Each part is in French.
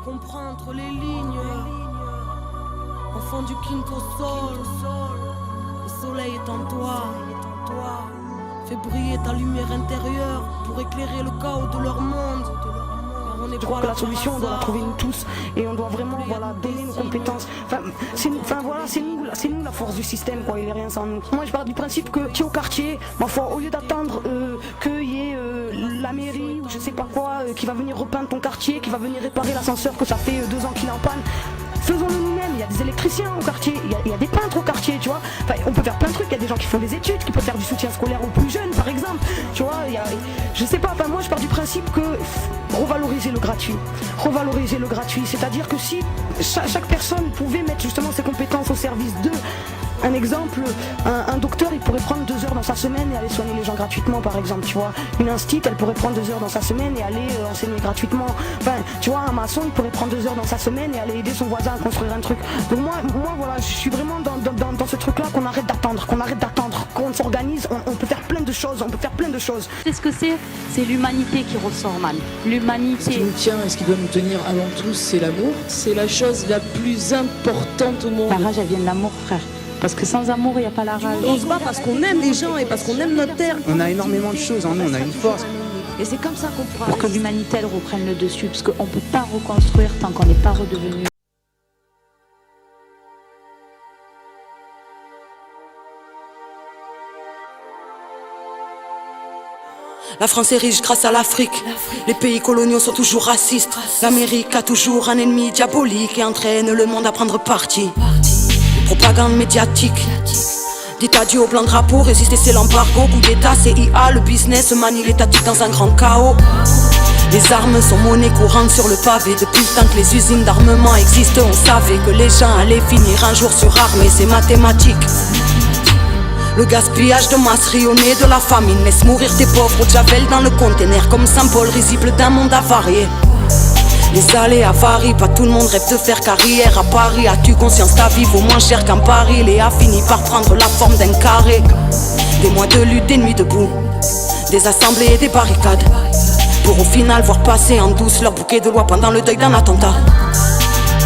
comprends entre les lignes. Enfant du quinto sol, le soleil est en toi. Fais briller ta lumière intérieure pour éclairer le chaos de leur monde. Je crois que la solution, on doit la trouver nous tous et on doit vraiment donner nos compétences. C'est nous la force du système, quoi. Il n'est rien sans nous. Moi, je pars du principe que tu es au quartier, ma foi, au lieu d'attendre qu'il y ait la mairie ou je sais pas quoi qui va venir repeindre ton quartier, qui va venir réparer l'ascenseur que ça fait 2 ans qu'il est en panne. Faisons-le nous-mêmes, il y a des électriciens au quartier, il y a des peintres au quartier, tu vois. Enfin, on peut faire plein de trucs, il y a des gens qui font des études, qui peuvent faire du soutien scolaire aux plus jeunes, par exemple. Tu vois, je sais pas, moi je pars du principe que revaloriser le gratuit, c'est-à-dire que si chaque personne pouvait mettre justement ses compétences au service d'eux. Un exemple, un docteur il pourrait prendre 2 heures dans sa semaine et aller soigner les gens gratuitement par exemple, tu vois. Une institut elle pourrait prendre 2 heures dans sa semaine et aller enseigner gratuitement. Enfin, tu vois, un maçon il pourrait prendre 2 heures dans sa semaine et aller aider son voisin à construire un truc. Donc moi voilà, je suis vraiment dans ce truc là qu'on arrête d'attendre, qu'on s'organise, on peut faire plein de choses, C'est ce que c'est l'humanité qui ressort, man. L'humanité. Ce qui nous tient et ce qui doit nous tenir avant tout, c'est l'amour. C'est la chose la plus importante au monde. La rage, elle vient de l'amour, frère. Parce que sans amour, il n'y a pas la rage. On se bat parce qu'on aime les gens et parce qu'on aime notre terre. On a énormément de choses en nous, on a une force. Et c'est comme ça qu'on pourra... Pour que l'humanité, elle reprenne le dessus. Parce qu'on ne peut pas reconstruire tant qu'on n'est pas redevenu. La France est riche grâce à l'Afrique. Les pays coloniaux sont toujours racistes. L'Amérique a toujours un ennemi diabolique et entraîne le monde à prendre parti. Propagande médiatique. Dites adieu au blanc drapeau, résister c'est l'embargo. Coup d'état, CIA, le business manie l'étatique dans un grand chaos. Les armes sont monnaie courante sur le pavé. Depuis le temps que les usines d'armement existent, on savait que les gens allaient finir un jour surarmés, c'est mathématique. Le gaspillage de masse rayonnée de la famine laisse mourir tes pauvres au javel dans le conteneur comme symbole risible d'un monde avarié. Les aléas varient, pas tout le monde rêve de faire carrière à Paris. As-tu conscience ta vie vaut moins cher qu'un Paris? Léa finit par prendre la forme d'un carré. Des mois de lutte, des nuits debout, des assemblées et des barricades, pour au final voir passer en douce leur bouquet de loi pendant le deuil d'un attentat.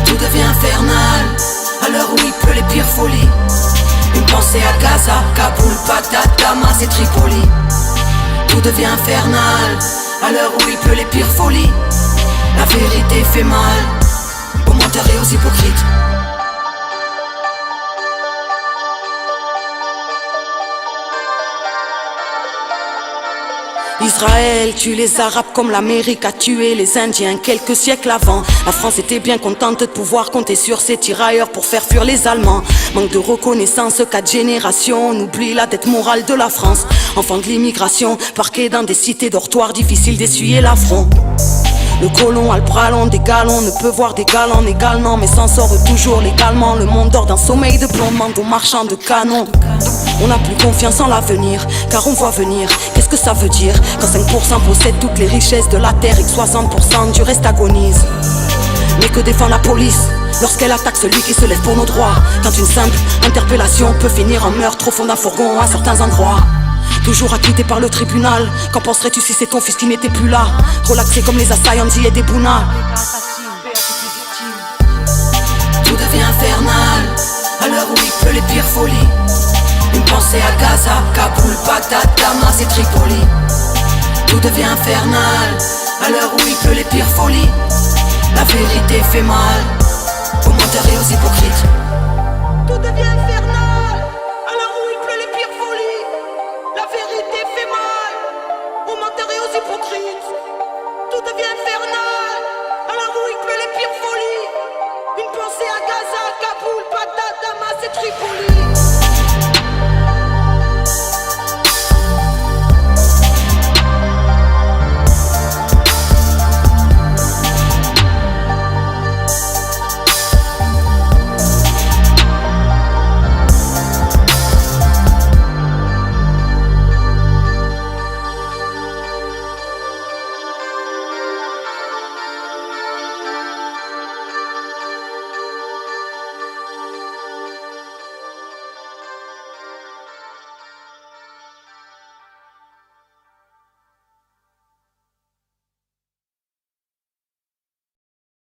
Tout devient infernal, à l'heure où il pleut les pires folies. Une pensée à Gaza, Kaboul, Bagdad, Damas et Tripoli. Tout devient infernal, à l'heure où il pleut les pires folies. La vérité fait mal aux menteurs et aux hypocrites. Israël tue les Arabes comme l'Amérique a tué les Indiens quelques siècles avant. La France était bien contente de pouvoir compter sur ses tirailleurs pour faire fuir les Allemands. Manque de reconnaissance, 4 générations, on oublie la dette morale de la France. Enfant de l'immigration, parqués dans des cités dortoirs, difficile d'essuyer l'affront. Le colon a le bras long des galons, ne peut voir des galants également, mais s'en sort toujours légalement. Le monde dort d'un sommeil de plomb, demande aux marchands de canons. On n'a plus confiance en l'avenir, car on voit venir. Qu'est-ce que ça veut dire quand 5% possèdent toutes les richesses de la terre et que 60% du reste agonise? Mais que défend la police lorsqu'elle attaque celui qui se lève pour nos droits? Quand une simple interpellation peut finir en meurtre au fond d'un fourgon à certains endroits. Toujours acquitté par le tribunal. Qu'en penserais-tu si c'est ton fils qui n'était plus là? Relaxé comme les assaillants et des Bouna. Tout devient infernal, à l'heure où il pleut les pires folies. Une pensée à Gaza, Kaboul, Bagdad, Damas et Tripoli. Tout devient infernal, à l'heure où il pleut les pires folies. La vérité fait mal aux menteurs et aux hypocrites. Tout devient infernal, à l'heure où il pleut les pires folies. La vérité fait mal aux menteurs et aux hypocrites. Tout devient infernal, à l'heure où il pleut les pires folies. Une pensée à Gaza, Kaboul, Bagdad, Damas et Tripoli.